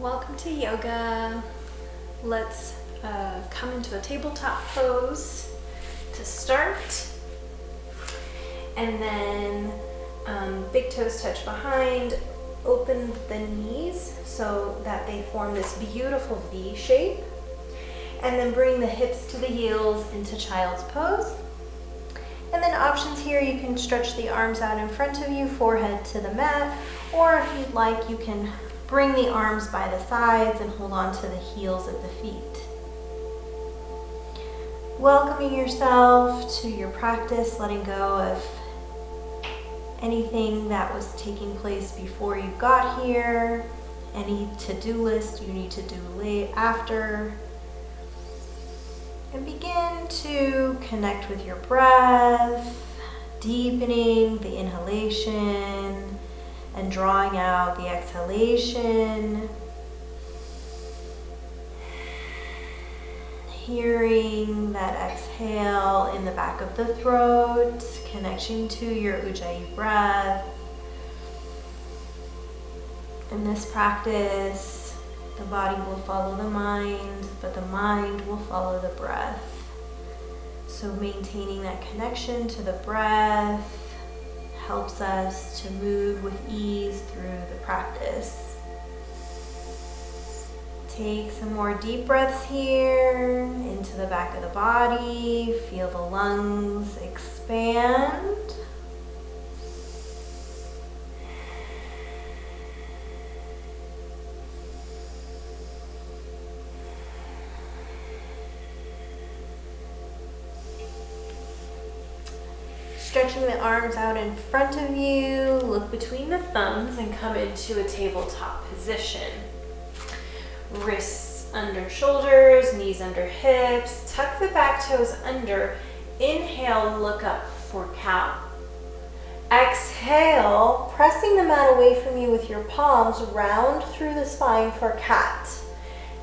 Welcome to yoga. Let's come into a tabletop pose to start. And then big toes touch behind, open the knees so that they form this beautiful V shape. And then bring the hips to the heels into child's pose. And then options here, you can stretch the arms out in front of you, forehead to the mat, or if you'd like, you can bring the arms by the sides and hold on to the heels of the feet. Welcoming yourself to your practice, letting go of anything that was taking place before you got here, any to-do list you need to do after. And begin to connect with your breath, deepening the inhalation and drawing out the exhalation. Hearing that exhale in the back of the throat, connecting to your Ujjayi breath. In this practice, the body will follow the mind, but the mind will follow the breath. So maintaining that connection to the breath helps us to move with ease through the practice. Take some more deep breaths here into the back of the body. Feel the lungs expand. Stretching the arms out in front of you, look between the thumbs and come into a tabletop position. Wrists under shoulders, knees under hips, tuck the back toes under. Inhale, look up for cow. Exhale, pressing the mat away from you with your palms, round through the spine for cat.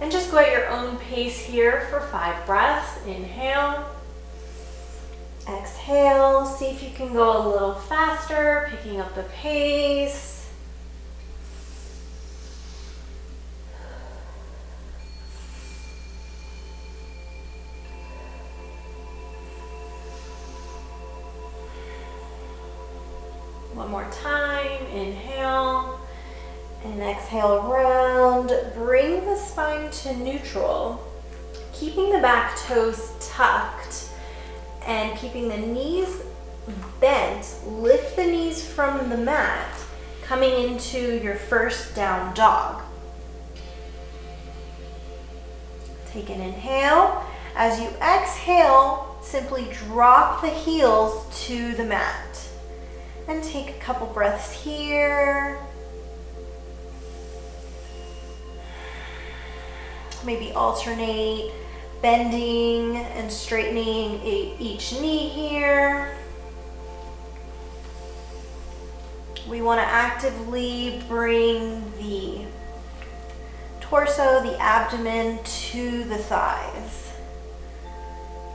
And just go at your own pace here for 5 breaths. Inhale. Exhale, see if you can go a little faster, picking up the pace. One more time, inhale and exhale round. Bring the spine to neutral, keeping the back toes tucked. And keeping the knees bent, lift the knees from the mat, coming into your first down dog. Take an inhale. As you exhale, simply drop the heels to the mat. And take a couple breaths here. Maybe alternate bending and straightening each knee here. We want to actively bring the torso, the abdomen to the thighs.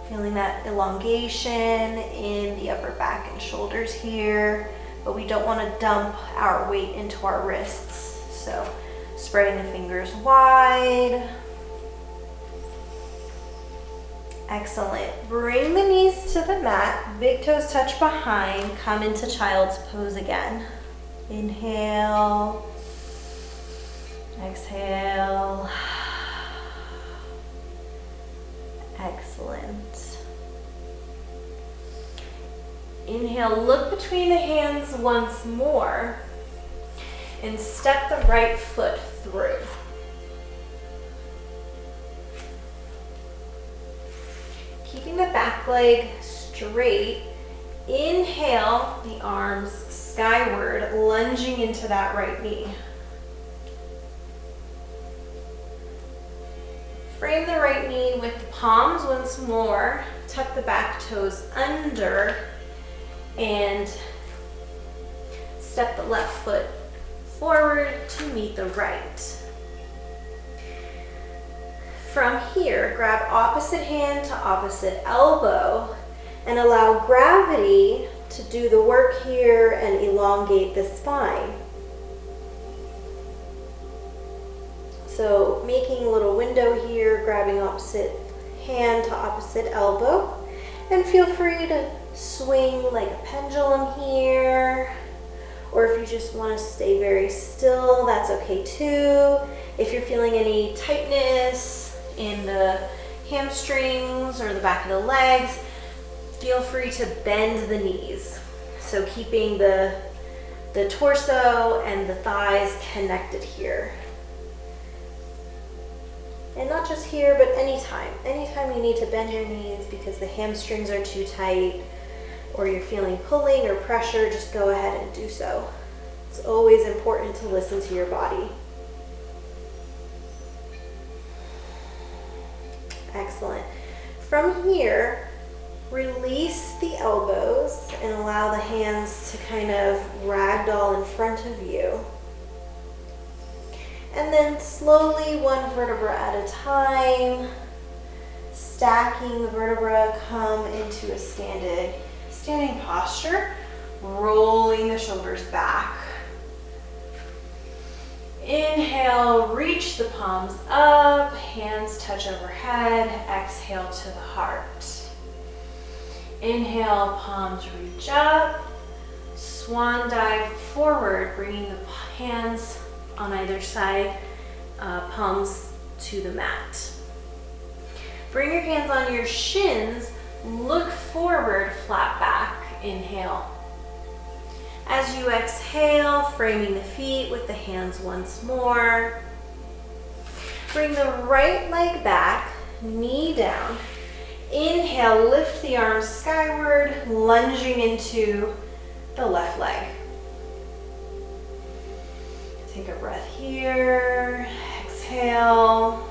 Feeling that elongation in the upper back and shoulders here, but we don't want to dump our weight into our wrists. So spreading the fingers wide. Excellent. Bring the knees to the mat, big toes touch behind, come into child's pose again. Inhale, exhale. Excellent. Inhale, look between the hands once more and step the right foot through. Keeping the back leg straight, inhale the arms skyward, lunging into that right knee. Frame the right knee with the palms once more, tuck the back toes under, and step the left foot forward to meet the right. From here, grab opposite hand to opposite elbow and allow gravity to do the work here and elongate the spine. So making a little window here, grabbing opposite hand to opposite elbow, and feel free to swing like a pendulum here, or if you just want to stay very still, that's okay too. If you're feeling any tightness in the hamstrings or the back of the legs, feel free to bend the knees. So keeping the torso and the thighs connected here. And not just here, but anytime. Anytime you need to bend your knees because the hamstrings are too tight or you're feeling pulling or pressure, just go ahead and do so. It's always important to listen to your body. Excellent. From here, release the elbows and allow the hands to kind of ragdoll in front of you. And then slowly, one vertebra at a time, stacking the vertebra, come into a standing posture, rolling the shoulders back. Inhale, reach the palms up, hands touch overhead, exhale to the heart. Inhale, palms reach up, swan dive forward, bringing the hands on either side, palms to the mat. Bring your hands on your shins, look forward, flat back, inhale. As you exhale, framing the feet with the hands once more. Bring the right leg back, knee down. Inhale, lift the arms skyward, lunging into the left leg. Take a breath here, exhale.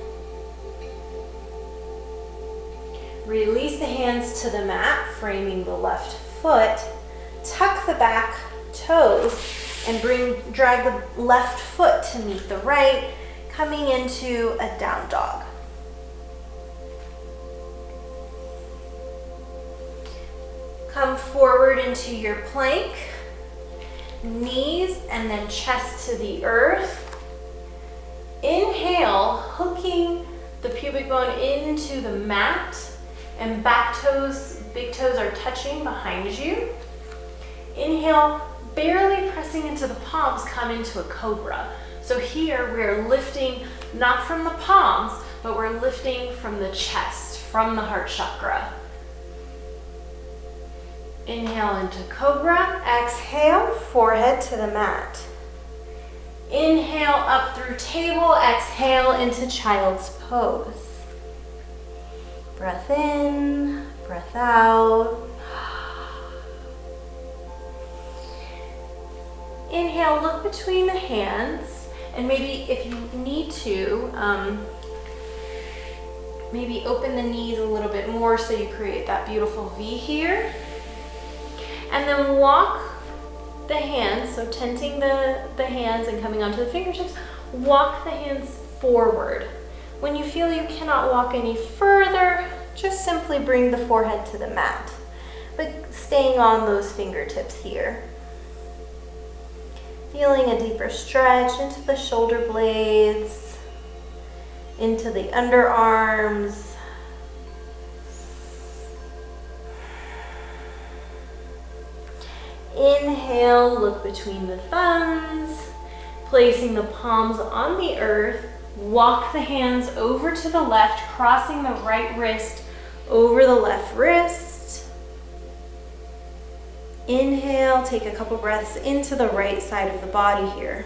Release the hands to the mat, framing the left foot. Tuck the back toes and drag the left foot to meet the right, coming into a down dog. Come forward into your plank, knees and then chest to the earth. Inhale, hooking the pubic bone into the mat, and back toes, big toes are touching behind you. Inhale, barely pressing into the palms, come into a cobra. So here we're lifting not from the palms, but we're lifting from the chest, from the heart chakra. Inhale into cobra, exhale, forehead to the mat. Inhale up through table, exhale into child's pose. Breath in, breath out. Inhale, look between the hands, and maybe if you need to, maybe open the knees a little bit more so you create that beautiful V here. And then walk the hands, so tenting the hands and coming onto the fingertips, walk the hands forward. When you feel you cannot walk any further, just simply bring the forehead to the mat, but staying on those fingertips here. Feeling a deeper stretch into the shoulder blades, into the underarms. Inhale, look between the thumbs, placing the palms on the earth. Walk the hands over to the left, crossing the right wrist over the left wrist. Inhale, take a couple breaths into the right side of the body here.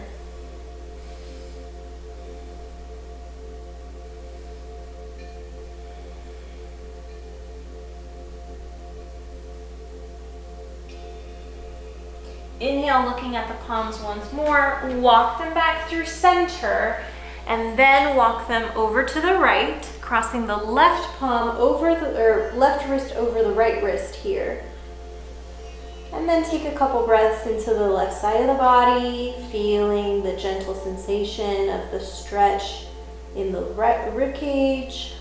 Inhale, looking at the palms once more, walk them back through center, and then walk them over to the right, crossing the left palm over left wrist over the right wrist here. And then take a couple breaths into the left side of the body, feeling the gentle sensation of the stretch in the right rib cage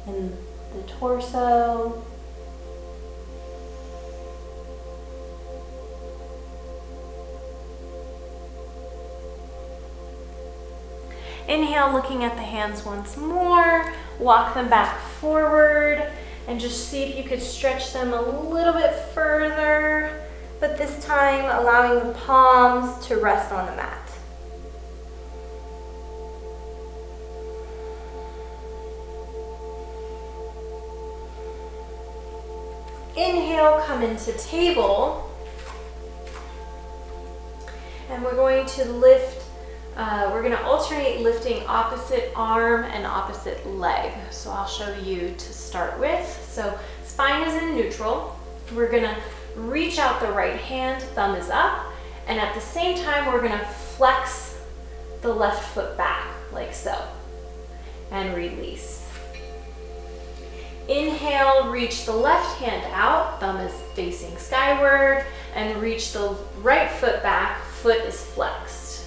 and the torso. Inhale, looking at the hands once more. Walk them back forward and just see if you could stretch them a little bit further, but this time allowing the palms to rest on the mat. Inhale, come into table. And we're going to lift, we're going to alternate lifting opposite arm and opposite leg. So I'll show you to start with. So spine is in neutral. We're going to reach out the right hand, thumb is up, and at the same time we're going to flex the left foot back like so, and release. Inhale, reach the left hand out, thumb is facing skyward, and reach the right foot back, foot is flexed.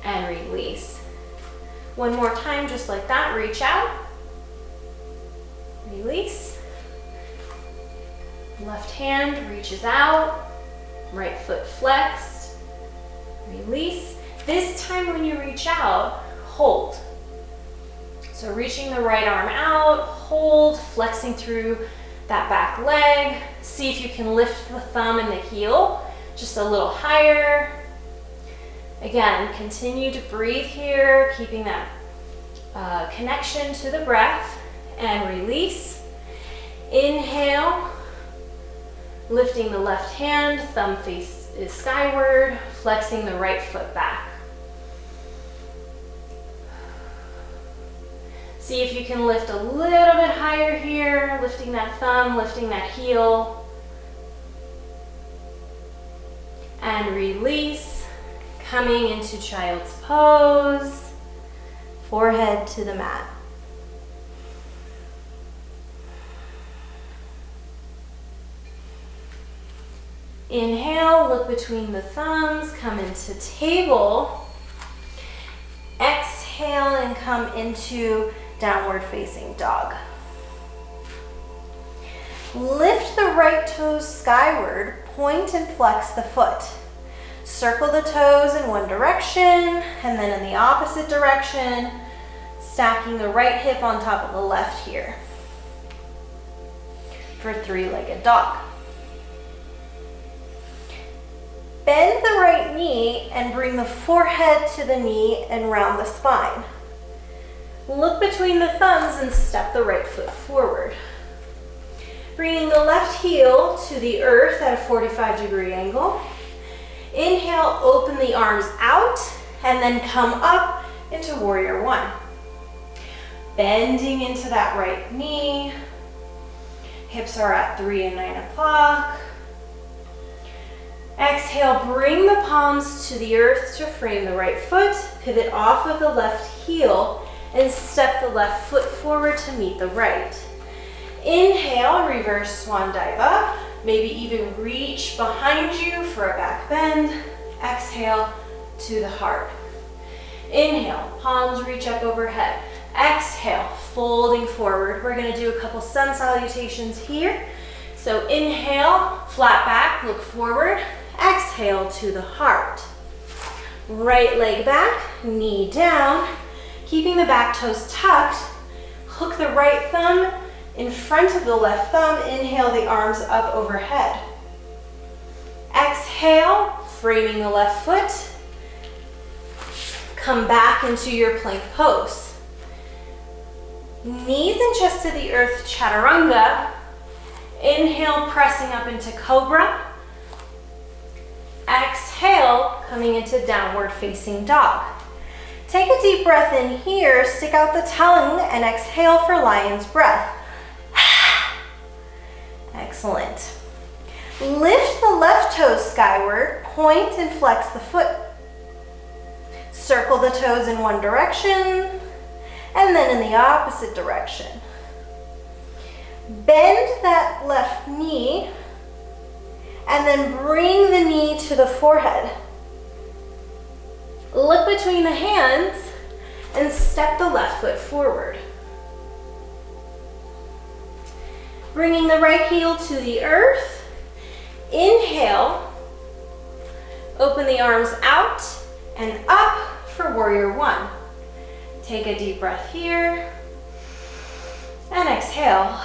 And release. One more time, just like that, reach out, release. Left hand reaches out, right foot flexed, release. This time when you reach out, hold. So reaching the right arm out, hold, flexing through that back leg. See if you can lift the thumb and the heel just a little higher. Again, continue to breathe here, keeping that connection to the breath, and release. Inhale, lifting the left hand, thumb face is skyward, flexing the right foot back. See if you can lift a little bit higher here, lifting that thumb, lifting that heel. And release, coming into child's pose, forehead to the mat. Inhale, look between the thumbs, come into table. Exhale and come into downward facing dog. Lift the right toes skyward, point and flex the foot. Circle the toes in one direction and then in the opposite direction, stacking the right hip on top of the left here for three-legged dog. Bend the right knee and bring the forehead to the knee and round the spine. Look between the thumbs and step the right foot forward. Bringing the left heel to the earth at a 45-degree angle. Inhale, open the arms out and then come up into warrior one. Bending into that right knee. Hips are at 3 and 9 o'clock. Exhale, bring the palms to the earth to frame the right foot, pivot off of the left heel, and step the left foot forward to meet the right. Inhale, reverse swan dive up, maybe even reach behind you for a back bend. Exhale to the heart. Inhale, palms reach up overhead. Exhale, folding forward. We're gonna do a couple sun salutations here. So inhale, flat back, look forward. Exhale to the heart. Right leg back, knee down, keeping the back toes tucked. Hook the right thumb in front of the left thumb. Inhale the arms up overhead. Exhale, framing the left foot. Come back into your plank pose. Knees and chest to the earth, chaturanga. Inhale, pressing up into cobra. Exhale, coming into downward facing dog. Take a deep breath in here, stick out the tongue, and exhale for lion's breath. Excellent. Lift the left toes skyward, point and flex the foot. Circle the toes in one direction, and then in the opposite direction. Bend that left knee, and then bring the knee to the forehead. Look between the hands and step the left foot forward. Bringing the right heel to the earth. Inhale, open the arms out and up for warrior one. Take a deep breath here and exhale.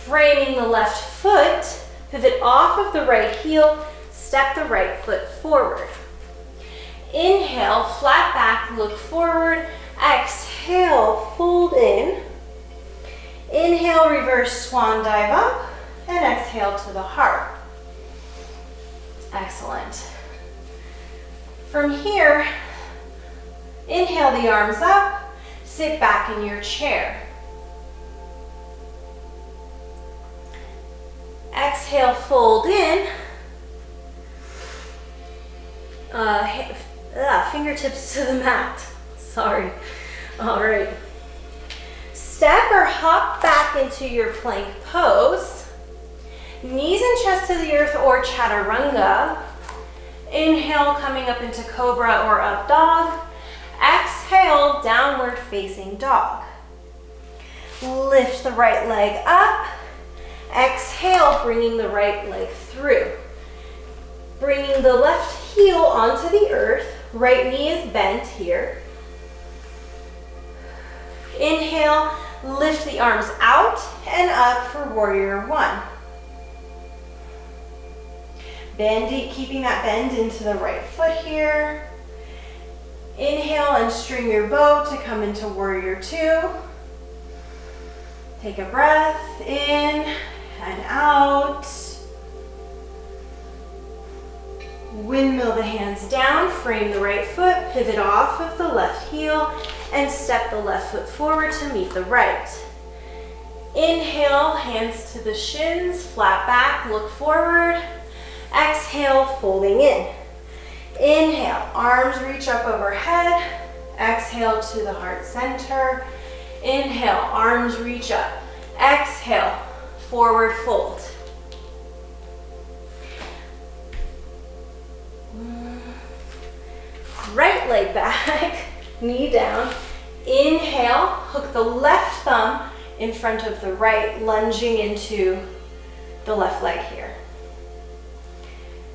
Framing the left foot, pivot off of the right heel, step the right foot forward. Inhale, flat back, look forward. Exhale, fold in. Inhale, reverse swan dive up, and exhale to the heart. Excellent. From here, inhale the arms up, sit back in your chair. Exhale, fold in. Fingertips to the mat. Sorry. All right. Step or hop back into your plank pose. Knees and chest to the earth or chaturanga. Inhale, coming up into cobra or up dog. Exhale, downward facing dog. Lift the right leg up. Exhale, bringing the right leg through. Bringing the left heel onto the earth. Right knee is bent here. Inhale, lift the arms out and up for warrior one. Bend, keeping that bend into the right foot here. Inhale and string your bow to come into warrior two. Take a breath in and out. Windmill the hands down, frame the right foot, pivot off of the left heel, and step the left foot forward to meet the right. Inhale, hands to the shins, flat back, look forward. Exhale, folding in. Inhale, arms reach up overhead. Exhale to the heart center. Inhale, arms reach up. Exhale, forward fold. Right leg back, knee down. Inhale, hook the left thumb in front of the right, lunging into the left leg here.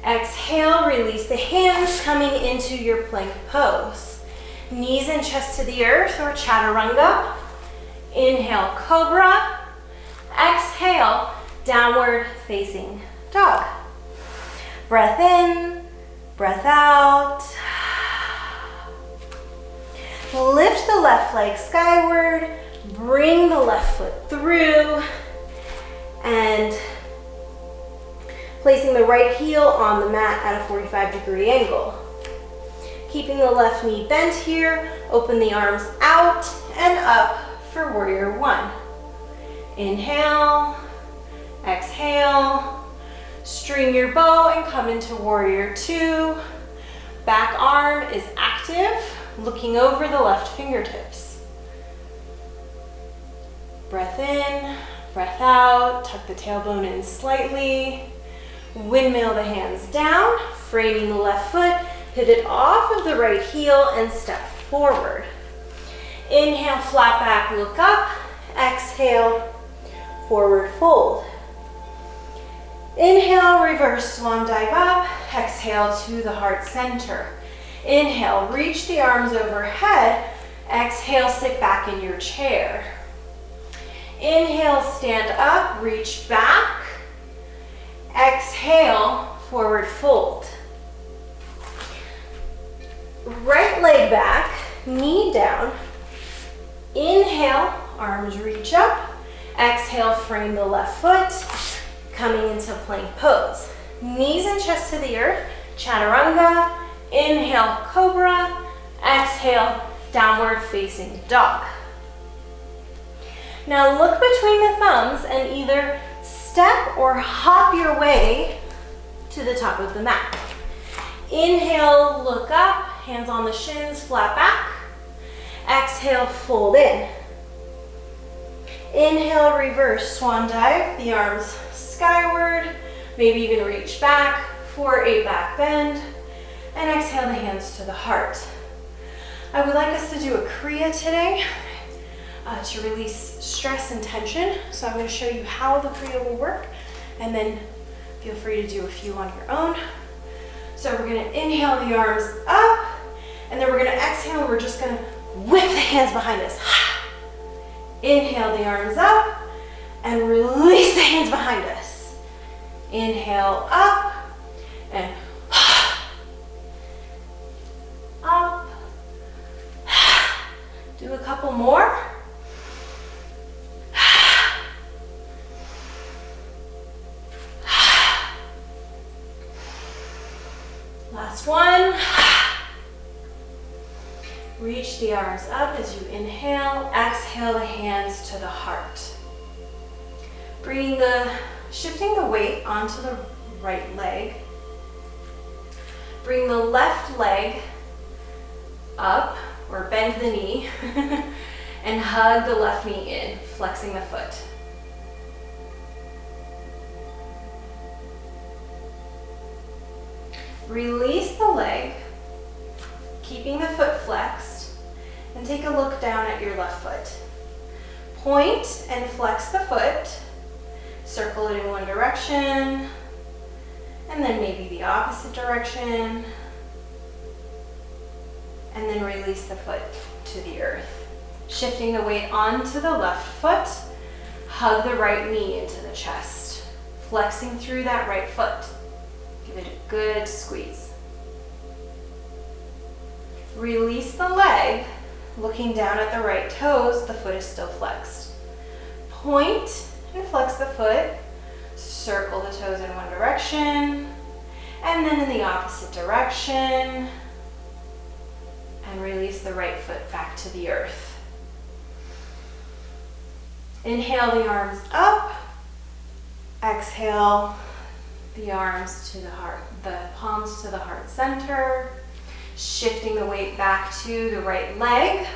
Exhale, release the hands, coming into your plank pose. Knees and chest to the earth or chaturanga. Inhale, cobra. Exhale, downward facing dog. Breath in, breath out. Lift the left leg skyward, bring the left foot through, and placing the right heel on the mat at a 45-degree angle. Keeping the left knee bent here, open the arms out and up for warrior one. Inhale, exhale, string your bow and come into warrior two. Back arm is active, looking over the left fingertips. Breath in, breath out, tuck the tailbone in slightly. Windmill the hands down, framing the left foot, pivot off of the right heel and step forward. Inhale, flat back, look up. Exhale, forward fold. Inhale, reverse swan dive up. Exhale to the heart center. Inhale, reach the arms overhead. Exhale, sit back in your chair. Inhale, stand up, reach back. Exhale, forward fold. Right leg back, knee down. Inhale, arms reach up. Exhale, frame the left foot, coming into plank pose. Knees and chest to the earth, chaturanga. Inhale, cobra. Exhale, downward facing dog. Now look between the thumbs and either step or hop your way to the top of the mat. Inhale, look up, hands on the shins, flat back. Exhale, fold in. Inhale, reverse swan dive, the arms skyward. Maybe you can reach back for a back bend. And exhale the hands to the heart. I would like us to do a Kriya today to release stress and tension. So I'm going to show you how the Kriya will work, and then feel free to do a few on your own. So we're gonna inhale the arms up, and then we're gonna exhale, and we're just gonna whip the hands behind us. Inhale the arms up, and release the hands behind us. Inhale up, and up. Do a couple more. Last one. Reach the arms up as you inhale. Exhale the hands to the heart. Shifting the weight onto the right leg. Bring the left leg up, or bend the knee, and hug the left knee in, flexing the foot. Release the leg, keeping the foot flexed, and take a look down at your left foot. Point and flex the foot, circle it in one direction, and then maybe the opposite direction, and then release the foot to the earth. Shifting the weight onto the left foot, hug the right knee into the chest, flexing through that right foot. Give it a good squeeze. Release the leg, looking down at the right toes, the foot is still flexed. Point and flex the foot, circle the toes in one direction, and then in the opposite direction, and release the right foot back to the earth. Inhale the arms up, exhale the arms to the heart, the palms to the heart center, shifting the weight back to the right leg,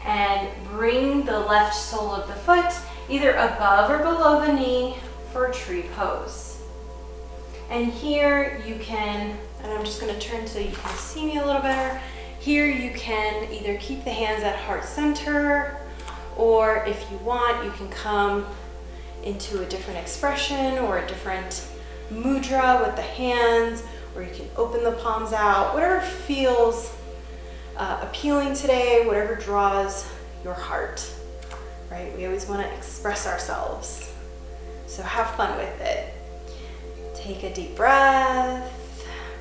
and bring the left sole of the foot either above or below the knee for a tree pose. And here you can, and I'm just going to turn so you can see me a little better. Here you can either keep the hands at heart center, or if you want, you can come into a different expression or a different mudra with the hands, or you can open the palms out, whatever feels appealing today, whatever draws your heart, right? We always want to express ourselves, so have fun with it. Take a deep breath,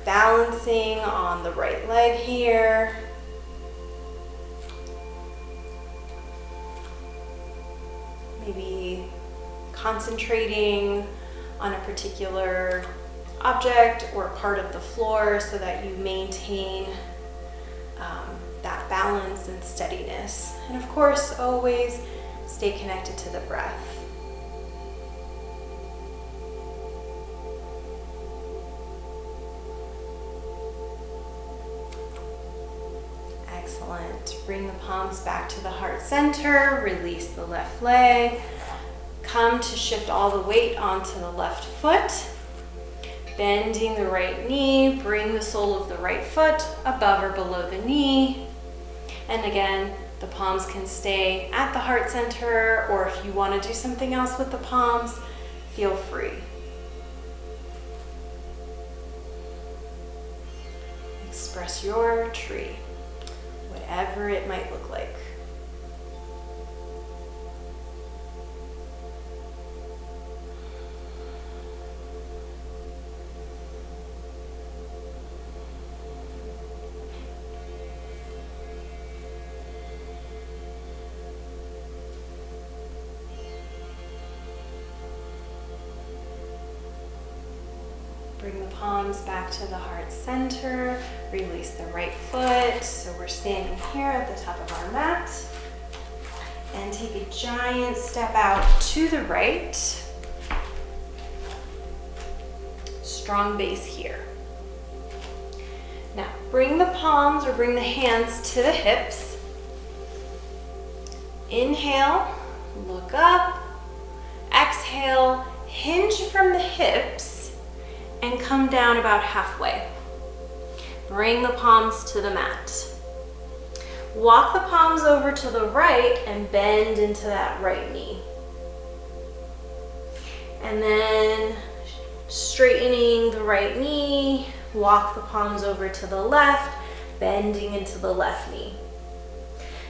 balancing on the right leg here. Maybe concentrating on a particular object or part of the floor so that you maintain that balance and steadiness. And of course, always stay connected to the breath. Excellent. Bring the palms back to the heart center. Release the left leg. Come to shift all the weight onto the left foot. Bending the right knee. Bring the sole of the right foot above or below the knee. And again, the palms can stay at the heart center, or if you want to do something else with the palms, feel free. Express your tree, whatever it might look like. Bring the palms back to the heart center. Release the right foot. So we're standing here at the top of our mat. And take a giant step out to the right. Strong base here. Now bring the palms or bring the hands to the hips. Inhale, look up. Exhale, hinge from the hips. And come down about halfway. Bring the palms to the mat. Walk the palms over to the right and bend into that right knee. And then straightening the right knee, walk the palms over to the left, bending into the left knee.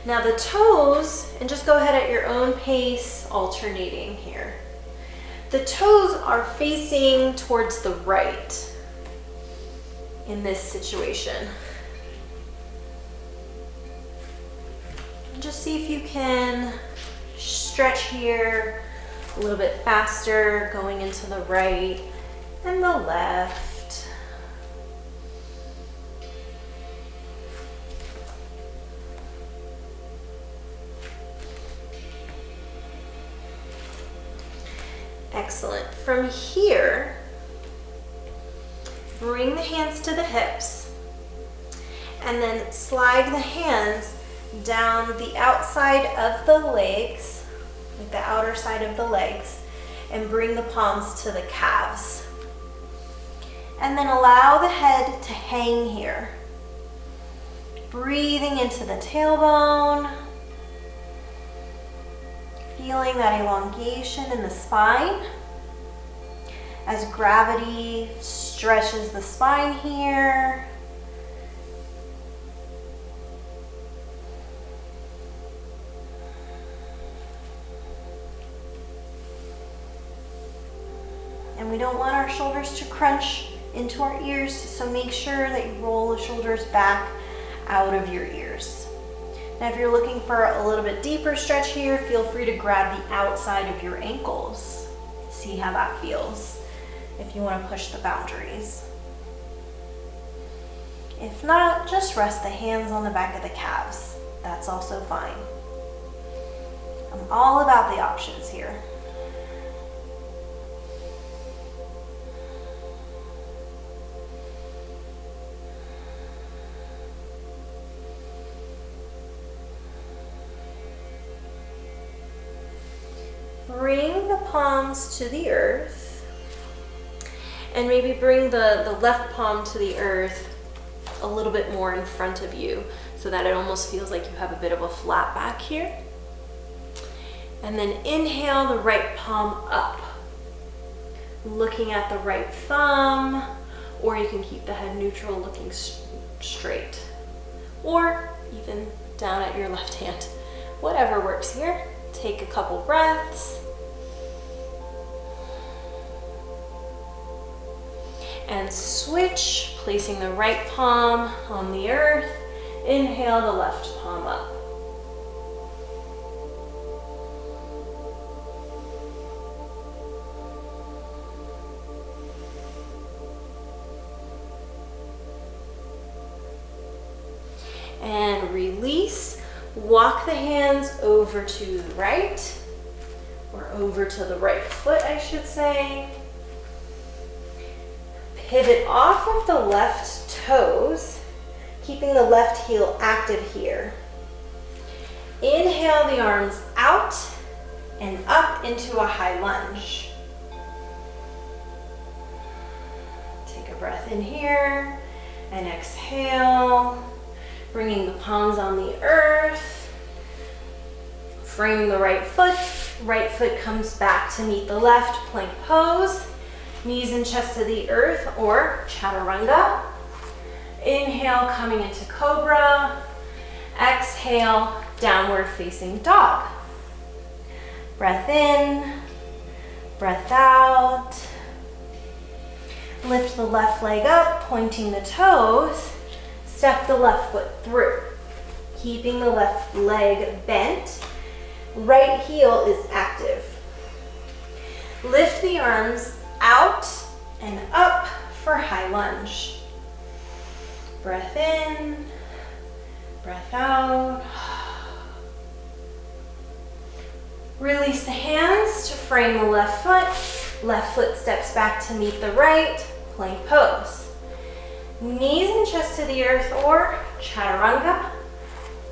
Now the toes, and just go ahead at your own pace, alternating here. The toes are facing towards the right in this situation. And just see if you can stretch here a little bit faster, going into the right and the left. Excellent. From here, bring the hands to the hips and then slide the hands down the outside of the legs, like the outer side of the legs, and bring the palms to the calves. And then allow the head to hang here. Breathing into the tailbone. Feeling that elongation in the spine as gravity stretches the spine here. And we don't want our shoulders to crunch into our ears, so make sure that you roll the shoulders back out of your ears. Now if you're looking for a little bit deeper stretch here, feel free to grab the outside of your ankles. See how that feels if you want to push the boundaries. If not, just rest the hands on the back of the calves. That's also fine. I'm all about the options here. Bring the palms to the earth, and maybe bring the left palm to the earth a little bit more in front of you so that it almost feels like you have a bit of a flat back here. And then inhale the right palm up, looking at the right thumb, or you can keep the head neutral, looking straight, or even down at your left hand. Whatever works here. Take a couple breaths. And switch, placing the right palm on the earth. Inhale the left palm up. And release. Walk the hands over to the right, or over to the right foot, I should say. Pivot off of the left toes, keeping the left heel active here. Inhale the arms out and up into a high lunge. Take a breath in here and exhale. Bringing the palms on the earth, framing the right foot comes back to meet the left, plank pose, knees and chest to the earth or chaturanga. Inhale, coming into cobra, exhale, downward facing dog. Breath in, breath out. Lift the left leg up, pointing the toes. Step the left foot through, keeping the left leg bent. Right heel is active. Lift the arms out and up for high lunge. Breath in, breath out. Release the hands to frame the left foot. Left foot steps back to meet the right, plank pose. Knees and chest to the earth or chaturanga.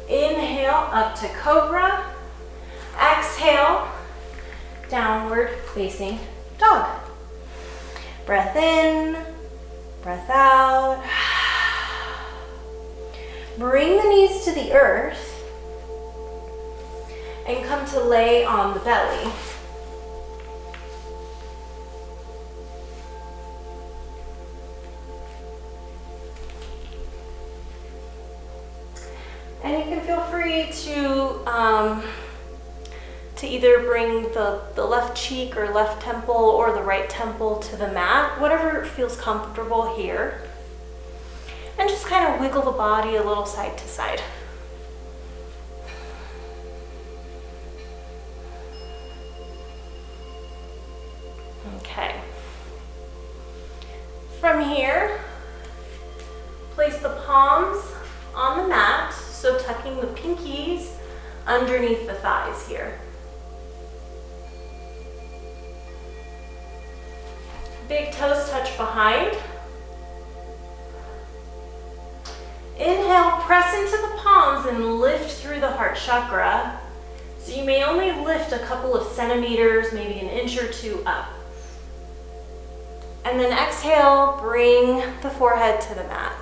Inhale up to cobra. Exhale, downward facing dog. Breath in, breath out. Bring the knees to the earth and come to lay on the belly. feel free to either bring the left cheek or left temple or the right temple to the mat, whatever feels comfortable here. And just kind of wiggle the body a little side to side. Okay. From here, place the palms on the mat, so tucking the pinkies underneath the thighs here. Big toes touch behind. Inhale, press into the palms and lift through the heart chakra. So you may only lift a couple of centimeters, maybe an inch or two up. And then exhale, bring the forehead to the mat.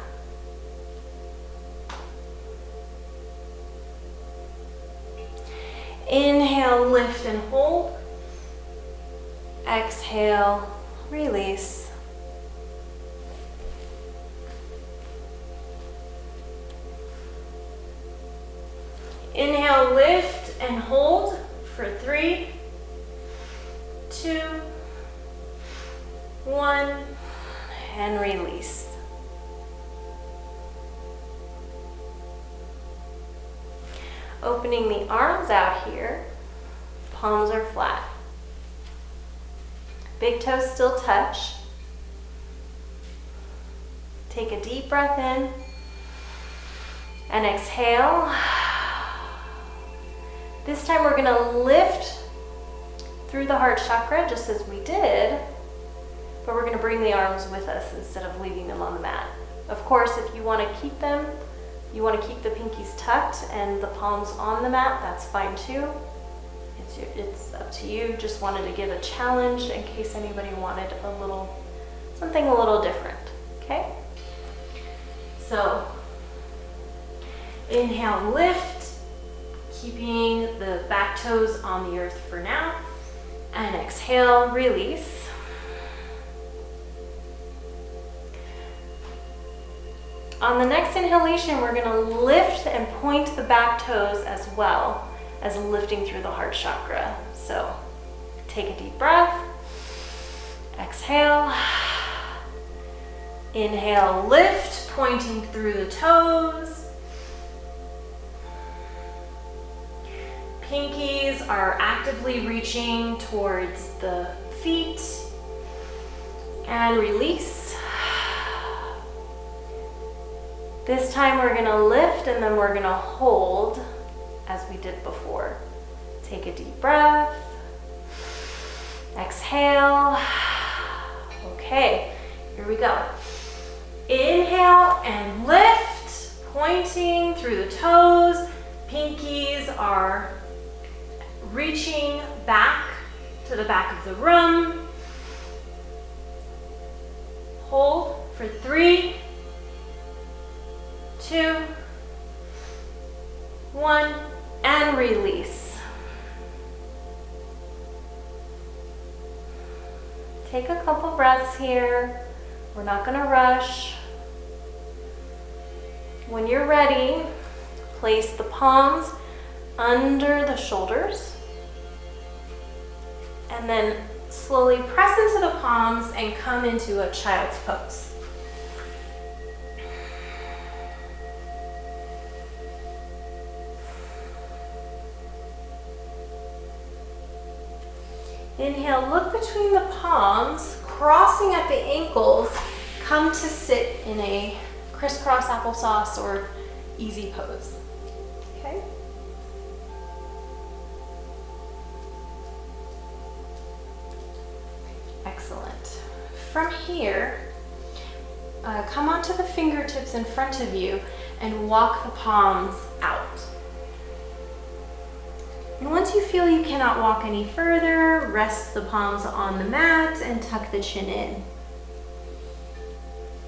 Inhale, lift and hold. Exhale, release. Inhale, lift and hold for 3, 2, 1, and release. Opening the arms out here, palms are flat. Big toes still touch. Take a deep breath in and exhale. This time we're going to lift through the heart chakra just as we did, but we're going to bring the arms with us instead of leaving them on the mat. Of course, if you want to keep them, you want to keep the pinkies tucked and the palms on the mat, that's fine too. It's up to you. Just wanted to give a challenge in case anybody wanted something a little different, okay? So, inhale, lift, keeping the back toes on the earth for now, and exhale, release. On the next inhalation, we're going to lift and point the back toes as well as lifting through the heart chakra. So take a deep breath, exhale, inhale, lift, pointing through the toes. Pinkies are actively reaching towards the feet, and release. This time we're going to lift and then we're going to hold as we did before. Take a deep breath. Exhale. Okay, here we go. Inhale and lift, pointing through the toes. Pinkies are reaching back to the back of the room. Hold for 3, 2, 1, and release. Take a couple breaths here. We're not going to rush. When you're ready, place the palms under the shoulders and then slowly press into the palms and come into a child's pose. Inhale, look between the palms, crossing at the ankles, come to sit in a crisscross applesauce or easy pose. Okay? Excellent. From here, come onto the fingertips in front of you and walk the palms out. And once you feel you cannot walk any further, rest the palms on the mat and tuck the chin in.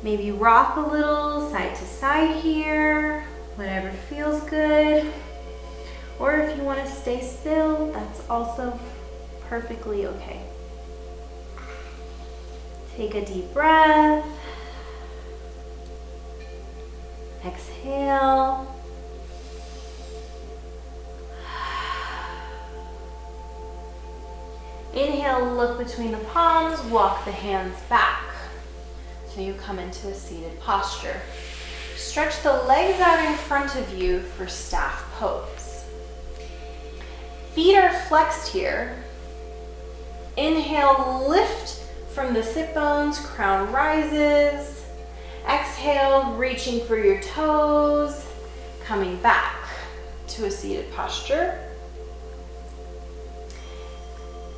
Maybe rock a little side to side here, whatever feels good. Or if you want to stay still, that's also perfectly okay. Take a deep breath. Exhale. Inhale, look between the palms, walk the hands back. So you come into a seated posture. Stretch the legs out in front of you for staff pose. Feet are flexed here. Inhale, lift from the sit bones, crown rises. Exhale, reaching for your toes, coming back to a seated posture.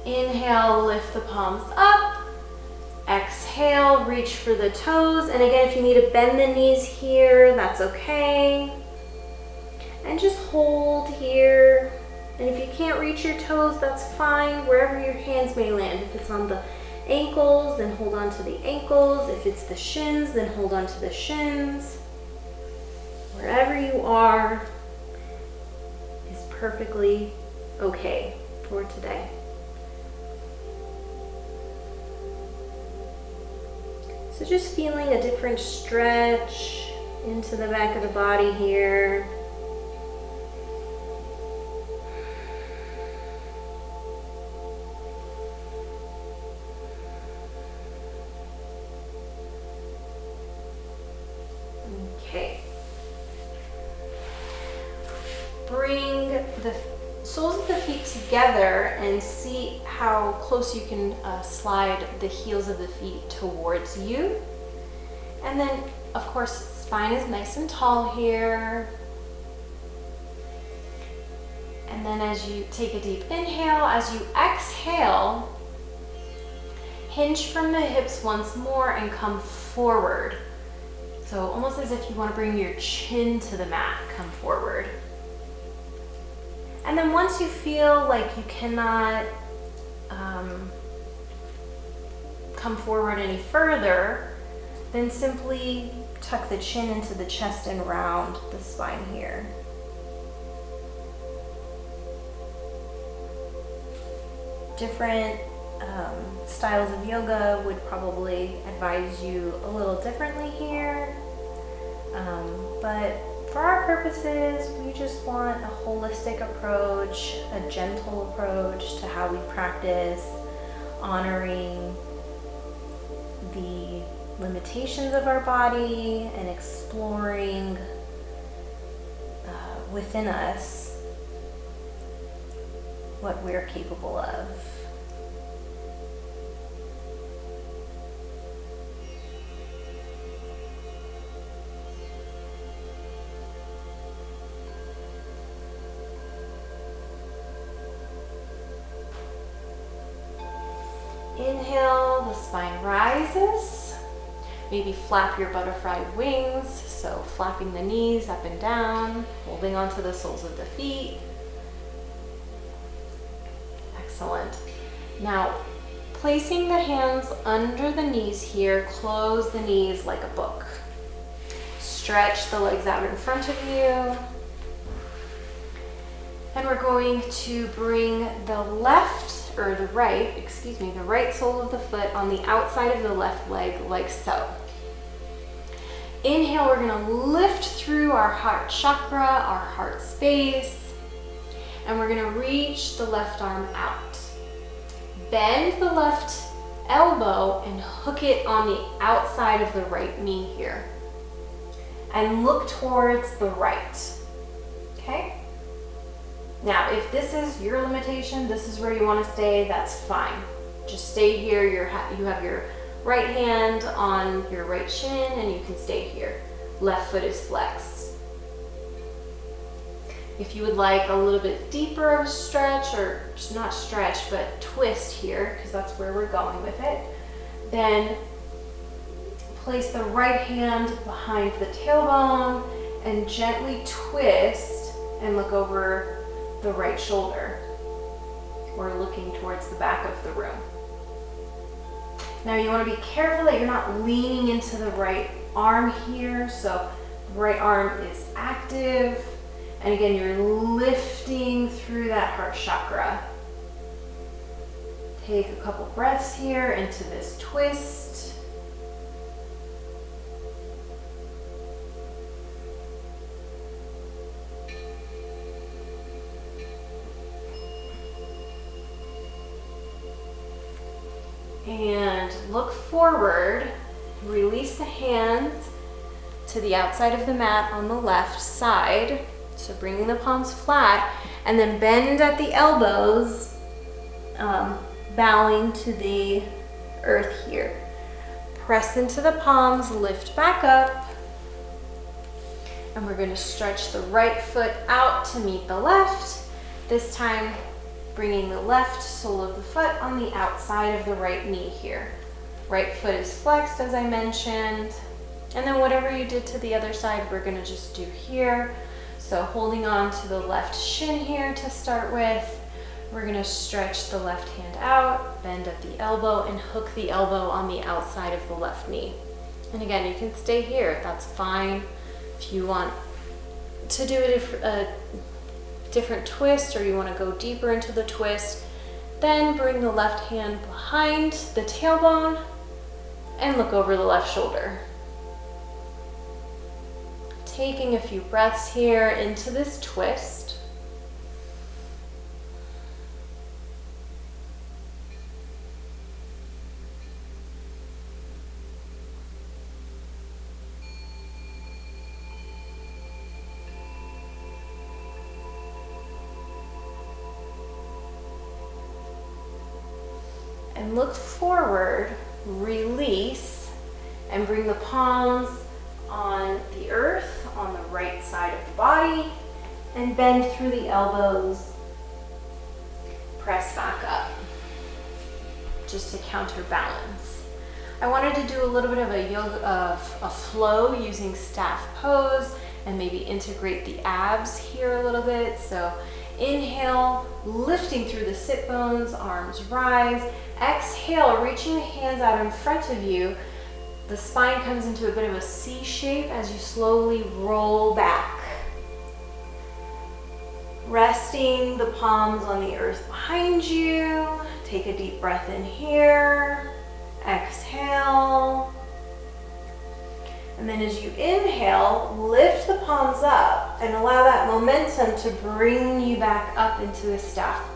Inhale, lift the palms up. Exhale, reach for the toes. And again, if you need to bend the knees here, that's okay. And just hold here. And if you can't reach your toes, that's fine, wherever your hands may land. If it's on the ankles, then hold on to the ankles. If it's the shins, then hold on to the shins. Wherever you are is perfectly okay for today. So just feeling a different stretch into the back of the body here. Okay. Bring the soles of the feet together and see how close you can slide the heels of the feet towards you. And then, of course, spine is nice and tall here. And then as you take a deep inhale, as you exhale, hinge from the hips once more and come forward. So almost as if you want to bring your chin to the mat, come forward. And then once you feel like you cannot come forward any further, then simply tuck the chin into the chest and round the spine here. Different styles of yoga would probably advise you a little differently here, but for our purposes, we just want a holistic approach, a gentle approach to how we practice, honoring the limitations of our body and exploring within us what we're capable of. Inhale, the spine rises. Maybe flap your butterfly wings, so flapping the knees up and down, holding onto the soles of the feet. Excellent. Now, placing the hands under the knees here, close the knees like a book. Stretch the legs out in front of you. And we're going to bring the right sole of the foot on the outside of the left leg like so. Inhale, we're going to lift through our heart chakra, our heart space, and we're going to reach the left arm out. Bend the left elbow and hook it on the outside of the right knee here. And look towards the right. Okay? Now, if this is your limitation, this is where you want to stay, that's fine. Just stay here. You have your right hand on your right shin and you can stay here. Left foot is flexed. If you would like a little bit deeper of a stretch, or not stretch, but twist here, because that's where we're going with it, then place the right hand behind the tailbone and gently twist and look over the right shoulder, or looking towards the back of the room. Now you want to be careful that you're not leaning into the right arm here, so the right arm is active, and again you're lifting through that heart chakra. Take a couple breaths here into this twist. And look forward, release the hands to the outside of the mat on the left side. So bringing the palms flat, and then bend at the elbows, bowing to the earth here. Press into the palms, lift back up. And we're going to stretch the right foot out to meet the left. This time, bringing the left sole of the foot on the outside of the right knee here. Right foot is flexed, as I mentioned. And then whatever you did to the other side, we're going to just do here. So holding on to the left shin here to start with. We're going to stretch the left hand out, bend at the elbow, and hook the elbow on the outside of the left knee. And again, you can stay here. That's fine. If you want to do a different twist, or you want to go deeper into the twist, then bring the left hand behind the tailbone and look over the left shoulder. Taking a few breaths here into this twist. And look forward, release, and bring the palms on the earth, on the right side of the body, and bend through the elbows. Press back up, just to counterbalance. I wanted to do a little bit of a flow using staff pose, and maybe integrate the abs here a little bit. So inhale, lifting through the sit bones, arms rise. Exhale, reaching the hands out in front of you. The spine comes into a bit of a C shape as you slowly roll back. Resting the palms on the earth behind you. Take a deep breath in here. Exhale. And then as you inhale, lift the palms up and allow that momentum to bring you back up into a staff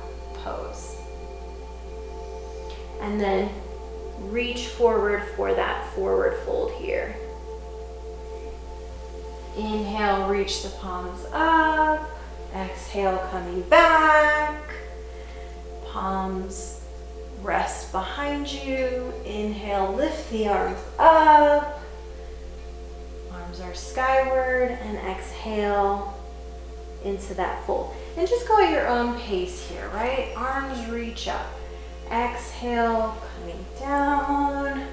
pose. And then reach forward for that forward fold here. Inhale, reach the palms up. Exhale, coming back. Palms rest behind you. Inhale, lift the arms up. Arms are skyward, and exhale into that fold. And just go at your own pace here, right? Arms reach up. Exhale, coming down,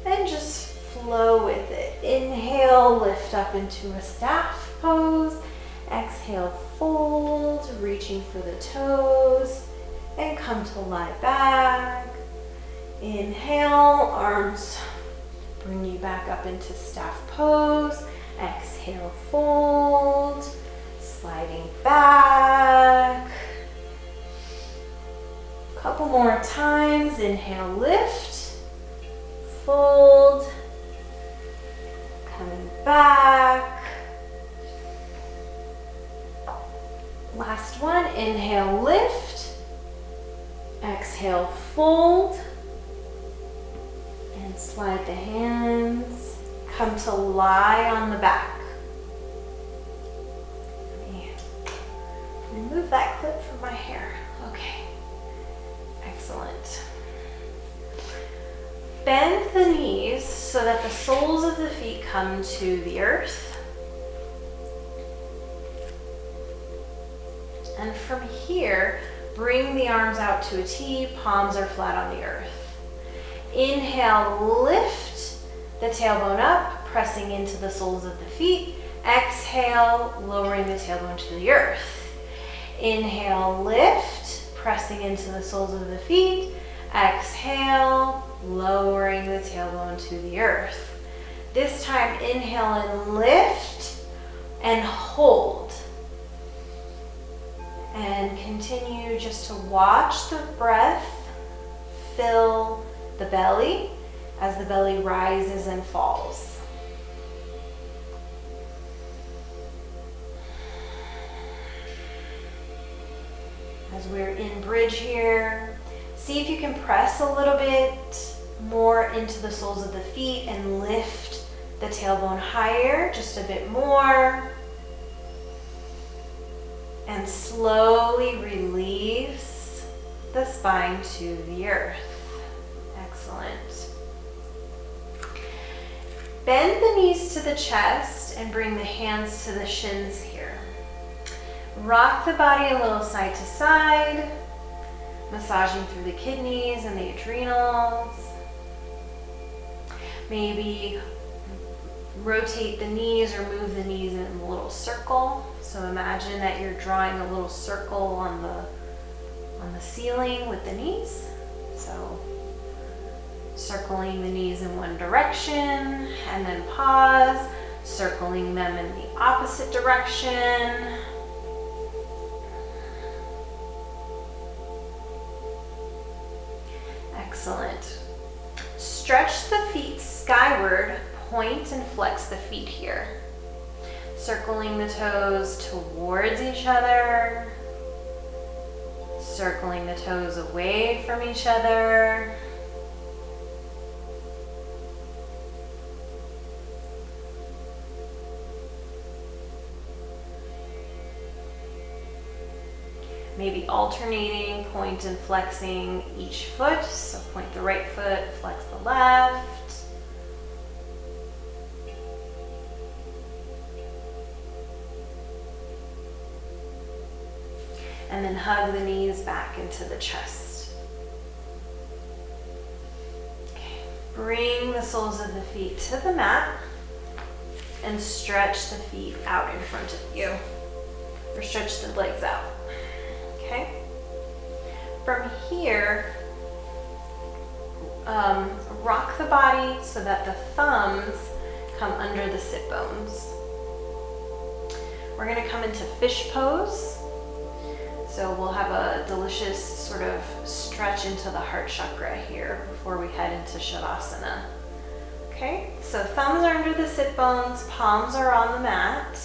and just flow with it. Inhale, lift up into a staff pose. Exhale, fold, reaching for the toes, and come to lie back. Inhale, arms bring you back up into staff pose. Exhale, fold, sliding back. Couple more times. Inhale, lift, fold, coming back. Last one. Inhale, lift, exhale, fold, and slide the hands. Come to lie on the back. Let me remove that clip from my hair. Okay. Excellent. Bend the knees so that the soles of the feet come to the earth. And from here, bring the arms out to a T, palms are flat on the earth. Inhale, lift the tailbone up, pressing into the soles of the feet. Exhale, lowering the tailbone to the earth. Inhale, lift, pressing into the soles of the feet. Exhale, lowering the tailbone to the earth. This time, inhale and lift and hold. And continue just to watch the breath fill the belly as the belly rises and falls. As we're in bridge here, see if you can press a little bit more into the soles of the feet and lift the tailbone higher, just a bit more. And slowly release the spine to the earth. Excellent. Bend the knees to the chest and bring the hands to the shins here. Rock the body a little side to side, massaging through the kidneys and the adrenals. Maybe rotate the knees or move the knees in a little circle. So imagine that you're drawing a little circle on the ceiling with the knees. So circling the knees in one direction and then pause, circling them in the opposite direction. Excellent. Stretch the feet skyward, point and flex the feet here. Circling the toes towards each other, circling the toes away from each other. Maybe alternating, point and flexing each foot. So point the right foot, flex the left. And then hug the knees back into the chest. Okay. Bring the soles of the feet to the mat and stretch the feet out in front of you. Or stretch the legs out. Okay? From here, rock the body so that the thumbs come under the sit bones. We're going to come into fish pose. So we'll have a delicious sort of stretch into the heart chakra here before we head into Shavasana. Okay, so thumbs are under the sit bones, palms are on the mat,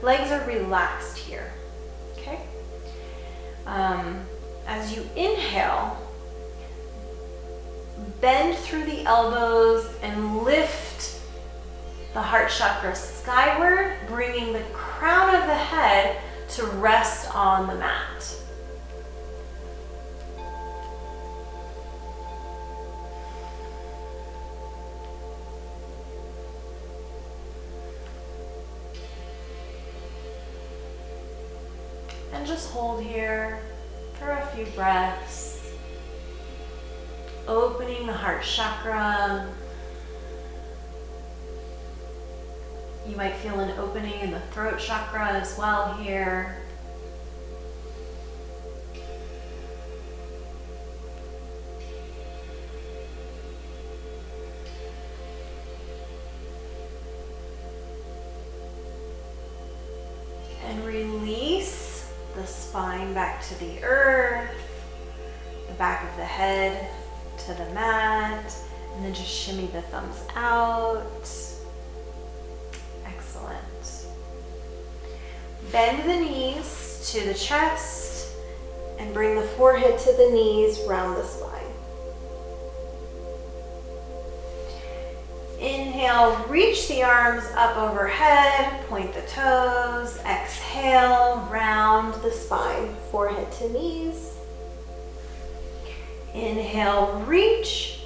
legs are relaxed here. Okay, as you inhale, bend through the elbows and lift the heart chakra skyward, bringing the crown of the head to rest on the mat. And just hold here for a few breaths, opening the heart chakra. You might feel an opening in the throat chakra as well here. And release the spine back to the earth, the back of the head to the mat, and then just shimmy the thumbs out. Bend the knees to the chest and bring the forehead to the knees, round the spine. Inhale, reach the arms up overhead, point the toes. Exhale, round the spine, forehead to knees. Inhale, reach.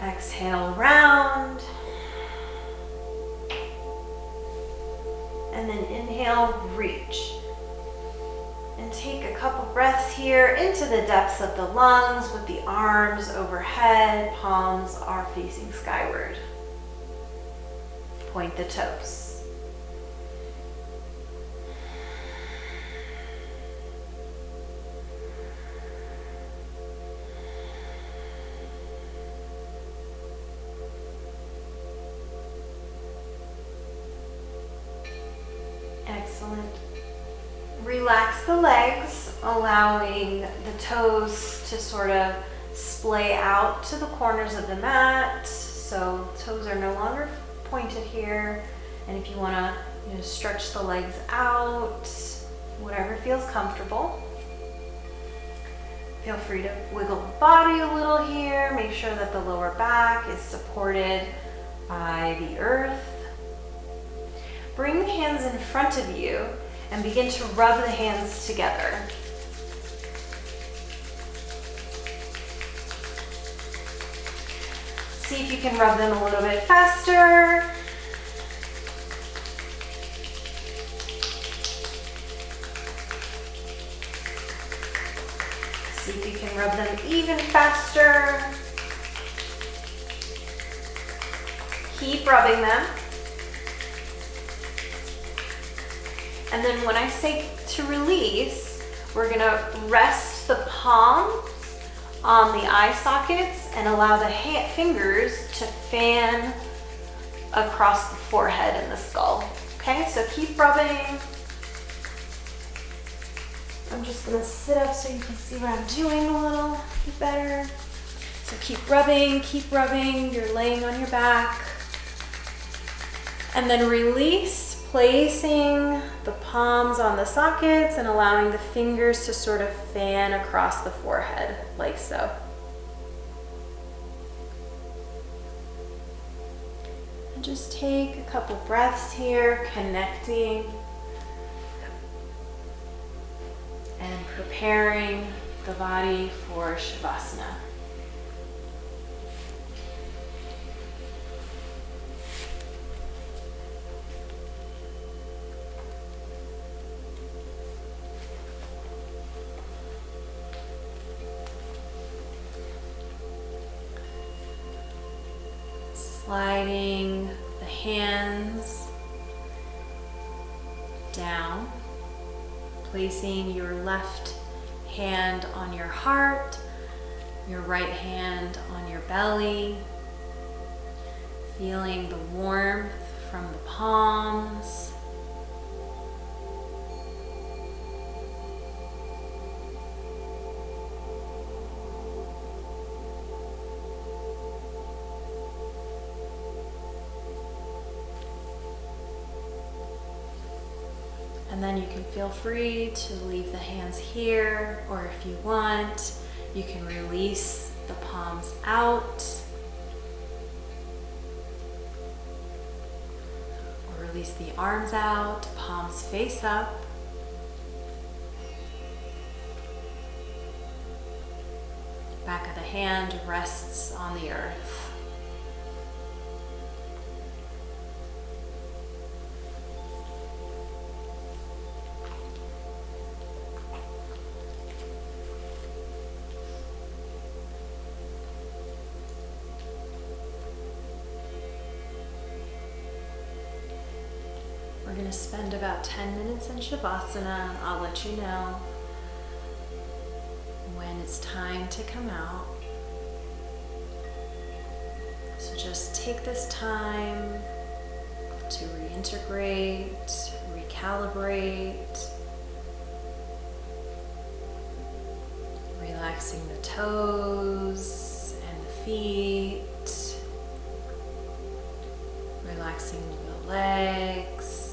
Exhale, round. And then inhale, reach. And take a couple breaths here into the depths of the lungs with the arms overhead, palms are facing skyward. Point the toes. Excellent. Relax the legs, allowing the toes to sort of splay out to the corners of the mat. So toes are no longer pointed here. And if you want to stretch the legs out, whatever feels comfortable. Feel free to wiggle the body a little here. Make sure that the lower back is supported by the earth. Bring the hands in front of you and begin to rub the hands together. See if you can rub them a little bit faster. See if you can rub them even faster. Keep rubbing them. And then when I say to release, we're gonna rest the palms on the eye sockets and allow the fingers to fan across the forehead and the skull. Okay, so keep rubbing. I'm just gonna sit up so you can see what I'm doing a little bit better. So keep rubbing, you're laying on your back. And then release, placing the palms on the sockets and allowing the fingers to sort of fan across the forehead, like so. And just take a couple breaths here, connecting and preparing the body for Shavasana. Sliding the hands down, placing your left hand on your heart, your right hand on your belly, feeling the warmth from the palms. And then you can feel free to leave the hands here, or if you want, you can release the palms out, or release the arms out, palms face up. Back of the hand rests on the earth. We're going to spend about 10 minutes in Shavasana. I'll let you know when it's time to come out. So just take this time to reintegrate, recalibrate, relaxing the toes and the feet, relaxing the legs,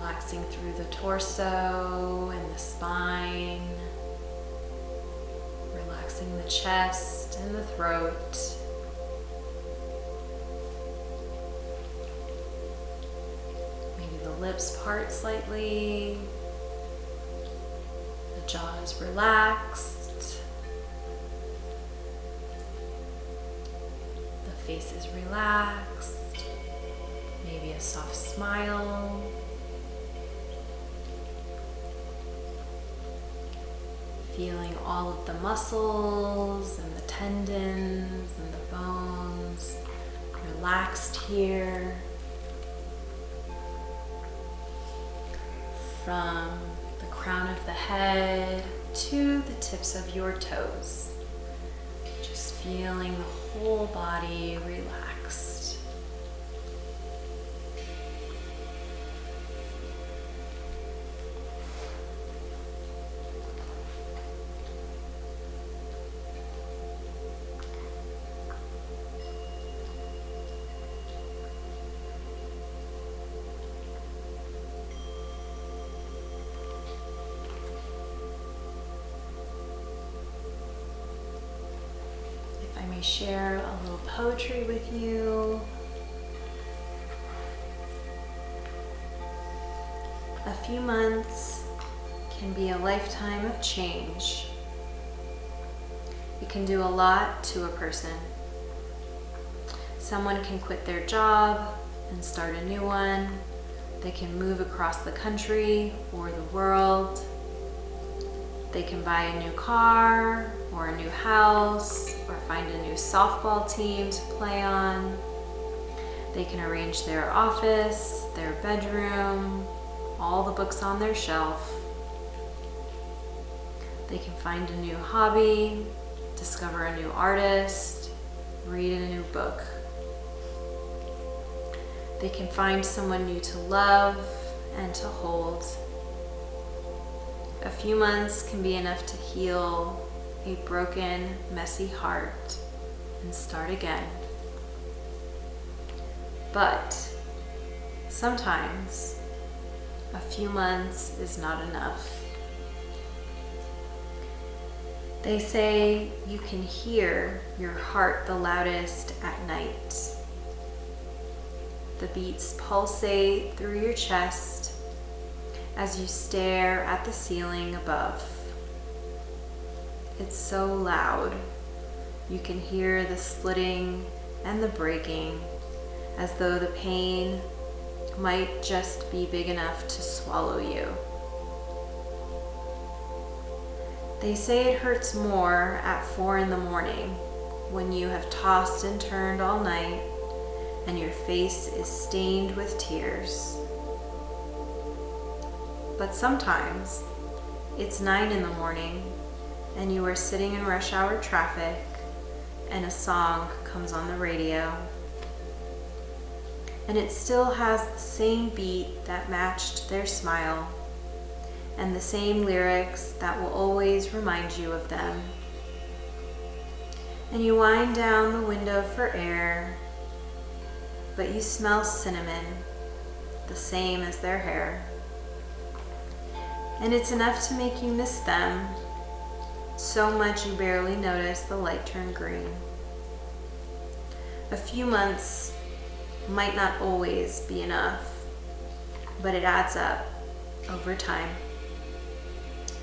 relaxing through the torso and the spine, relaxing the chest and the throat. Maybe the lips part slightly, the jaw is relaxed, the face is relaxed, maybe a soft smile. Feeling all of the muscles and the tendons and the bones relaxed here. From the crown of the head to the tips of your toes. Just feeling the whole body relaxed. share a little poetry with you. A few months can be a lifetime of change. It can do a lot to a person. Someone can quit their job and start a new one. They can move across the country or the world. They can buy a new car or a new house or find a new softball team to play on. They can arrange their office, their bedroom, all the books on their shelf. They can find a new hobby, discover a new artist, read a new book. They can find someone new to love and to hold. A few months can be enough to heal a broken, messy heart and start again. But sometimes a few months is not enough. They say you can hear your heart the loudest at night. The beats pulsate through your chest as you stare at the ceiling above. It's so loud. You can hear the splitting and the breaking, as though the pain might just be big enough to swallow you. They say it hurts more at 4 in the morning when you have tossed and turned all night and your face is stained with tears. But sometimes it's 9 in the morning and you are sitting in rush hour traffic and a song comes on the radio. And it still has the same beat that matched their smile and the same lyrics that will always remind you of them. And you wind down the window for air, but you smell cinnamon, the same as their hair. And it's enough to make you miss them, so much you barely notice the light turn green. A few months might not always be enough, but it adds up over time.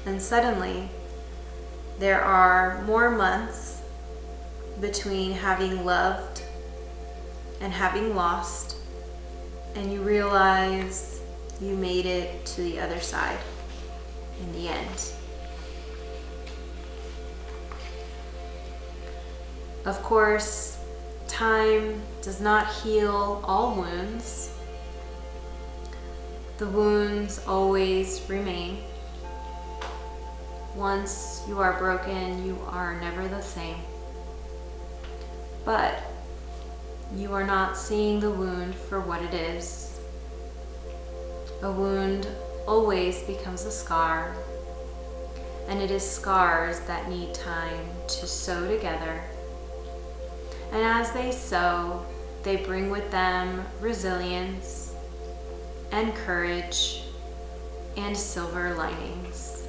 And suddenly, there are more months between having loved and having lost, and you realize you made it to the other side in the end. Of course, time does not heal all wounds. The wounds always remain. Once you are broken, you are never the same. But you are not seeing the wound for what it is. A wound always becomes a scar, and it is scars that need time to sew together. And as they sew, they bring with them resilience and courage and silver linings.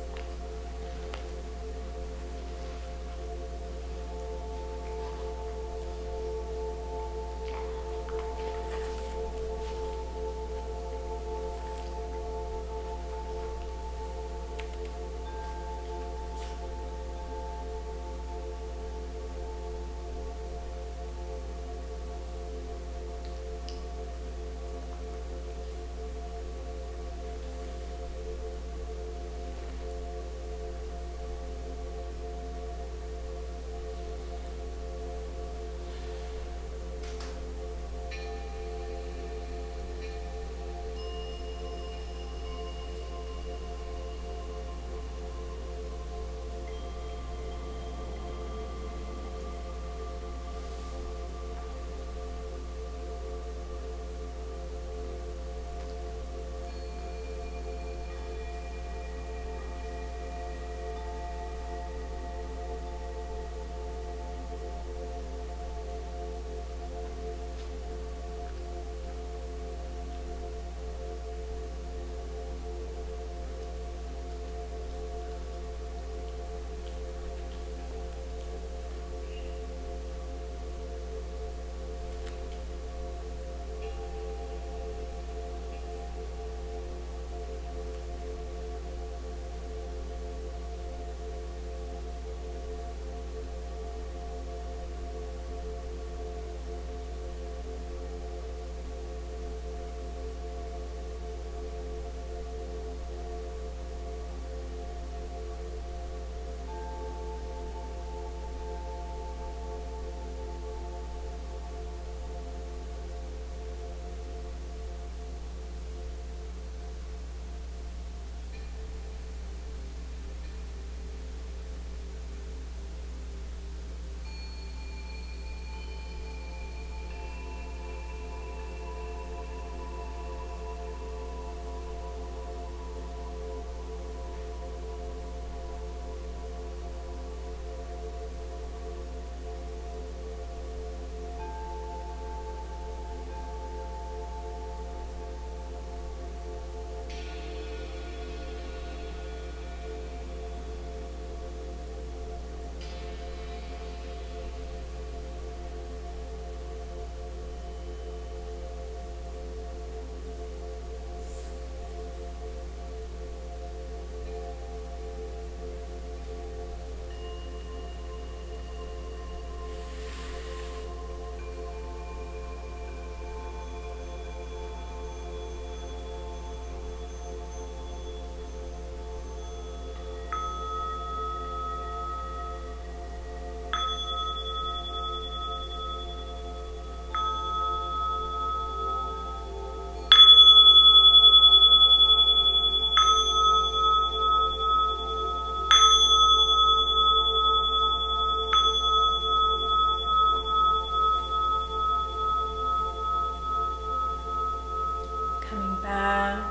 back.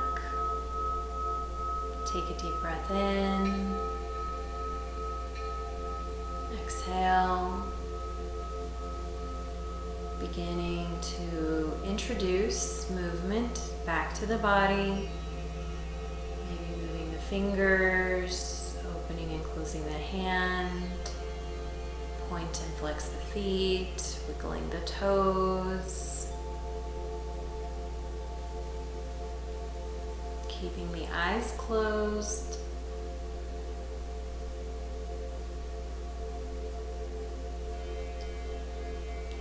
Take a deep breath in. Exhale. Beginning to introduce movement back to the body. Maybe moving the fingers, opening and closing the hand. Point and flex the feet, wiggling the toes. Keeping the eyes closed.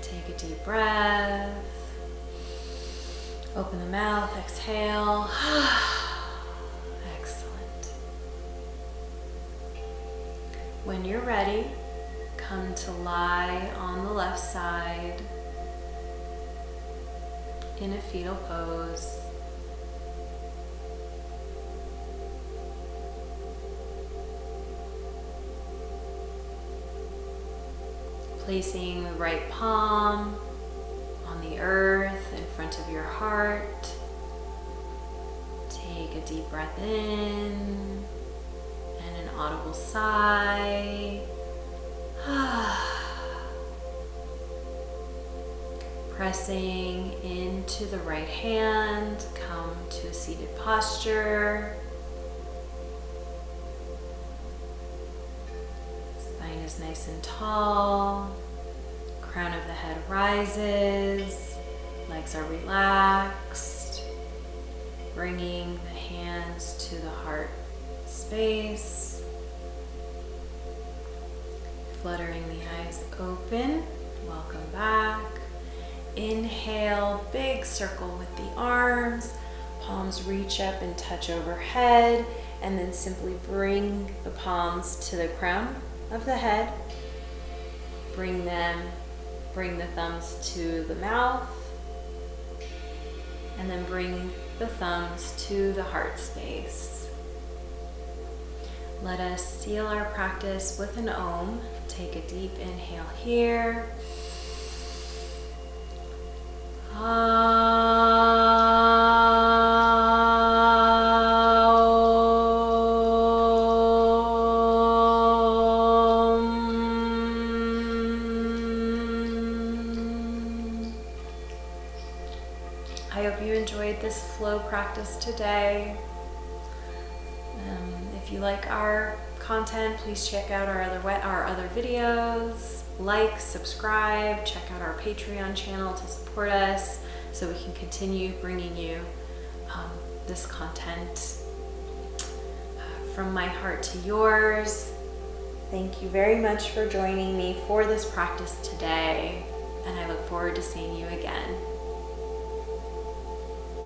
Take a deep breath. Open the mouth, exhale. Excellent. When you're ready, come to lie on the left side in a fetal pose. Placing the right palm on the earth in front of your heart. Take a deep breath in and an audible sigh. Pressing into the right hand, come to a seated posture. Spine is nice and tall. Crown of the head rises. Legs are relaxed. Bringing the hands to the heart space. Fluttering the eyes open. Welcome back. Inhale, big circle with the arms. Palms reach up and touch overhead. And then simply bring the palms to the crown of the head. Bring the thumbs to the mouth. And then bring the thumbs to the heart space. Let us seal our practice with an Om. Take a deep inhale here. I hope you enjoyed this flow practice today. If you like our content, please check out our other videos. Like, subscribe, check out our Patreon channel to support us so we can continue bringing you this content. From my heart to yours, thank you very much for joining me for this practice today, and I look forward to seeing you again.